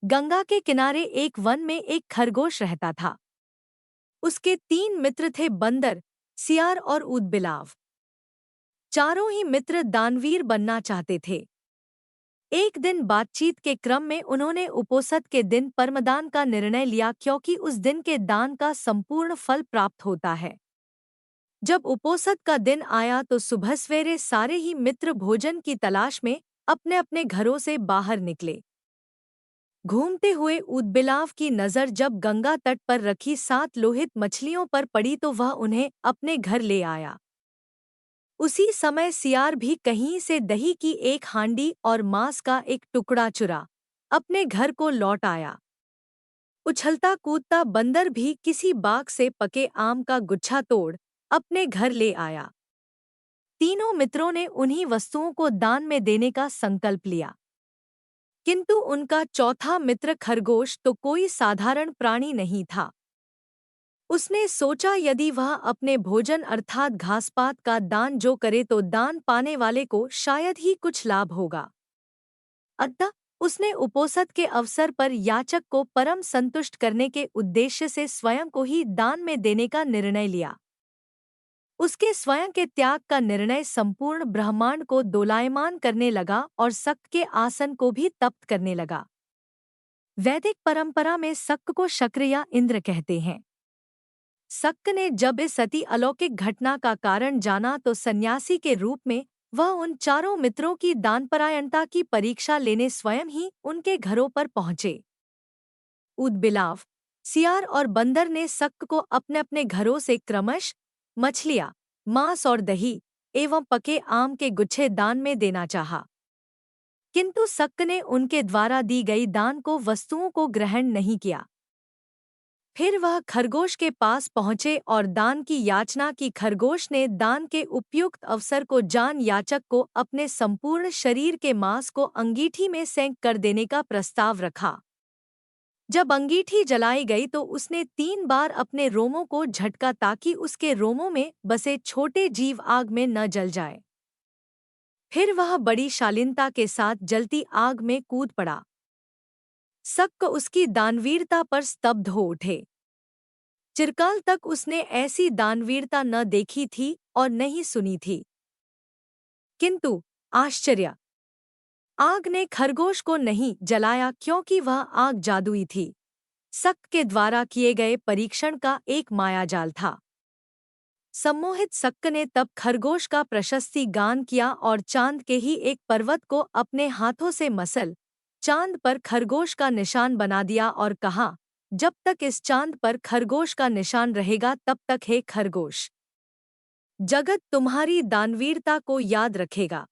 गंगा के किनारे एक वन में एक खरगोश रहता था। उसके 3 मित्र थे, बंदर, सियार और ऊदबिलाव। चारों ही मित्र दानवीर बनना चाहते थे। एक दिन बातचीत के क्रम में उन्होंने उपोषद के दिन परमदान का निर्णय लिया, क्योंकि उस दिन के दान का संपूर्ण फल प्राप्त होता है। जब उपोषद का दिन आया तो सुबह सवेरे सारे ही मित्र भोजन की तलाश में अपने अपने घरों से बाहर निकले। घूमते हुए ऊदबिलाव की नज़र जब गंगा तट पर रखी 7 लोहित मछलियों पर पड़ी तो वह उन्हें अपने घर ले आया। उसी समय सियार भी कहीं से दही की एक हांडी और मांस का एक टुकड़ा चुरा अपने घर को लौट आया। उछलता कूदता बंदर भी किसी बाग से पके आम का गुच्छा तोड़ अपने घर ले आया। तीनों मित्रों ने उन्हीं वस्तुओं को दान में देने का संकल्प लिया। किंतु उनका चौथा मित्र खरगोश तो कोई साधारण प्राणी नहीं था। उसने सोचा यदि वह अपने भोजन अर्थात घासपात का दान जो करे तो दान पाने वाले को शायद ही कुछ लाभ होगा। अतः उसने उपोषद के अवसर पर याचक को परम संतुष्ट करने के उद्देश्य से स्वयं को ही दान में देने का निर्णय लिया। उसके स्वयं के त्याग का निर्णय संपूर्ण ब्रह्मांड को दोलायमान करने लगा और शक्त के आसन को भी तप्त करने लगा। वैदिक परंपरा में शक्त को शक्र या इंद्र कहते हैं। शक्त ने जब इस अति अलौकिक घटना का कारण जाना तो सन्यासी के रूप में वह उन चारों मित्रों की दानपरायणता की परीक्षा लेने स्वयं ही उनके घरों पर पहुंचे। ऊदबिलाव, सियार और बंदर ने शक्त को अपने अपने घरों से क्रमश मछलियाँ, मांस और दही एवं पके आम के गुच्छे दान में देना चाहा। किंतु शक्त ने उनके द्वारा दी गई दान को वस्तुओं को ग्रहण नहीं किया। फिर वह खरगोश के पास पहुंचे और दान की याचना की। खरगोश ने दान के उपयुक्त अवसर को जान याचक को अपने संपूर्ण शरीर के मांस को अंगीठी में सेंक कर देने का प्रस्ताव रखा। जब अंगीठी जलाई गई तो उसने 3 बार अपने रोमों को झटका ताकि उसके रोमों में बसे छोटे जीव आग में न जल जाए। फिर वह बड़ी शालीनता के साथ जलती आग में कूद पड़ा। शक्त उसकी दानवीरता पर स्तब्ध हो उठे। चिरकाल तक उसने ऐसी दानवीरता न देखी थी और न ही सुनी थी। किंतु आश्चर्य! आग ने खरगोश को नहीं जलाया, क्योंकि वह आग जादुई थी। शक्त के द्वारा किए गए परीक्षण का एक मायाजाल था। सम्मोहित शक्त ने तब खरगोश का प्रशस्ति गान किया और चांद के ही एक पर्वत को अपने हाथों से मसल चांद पर खरगोश का निशान बना दिया और कहा, जब तक इस चांद पर खरगोश का निशान रहेगा तब तक हे खरगोश, जगत तुम्हारी दानवीरता को याद रखेगा।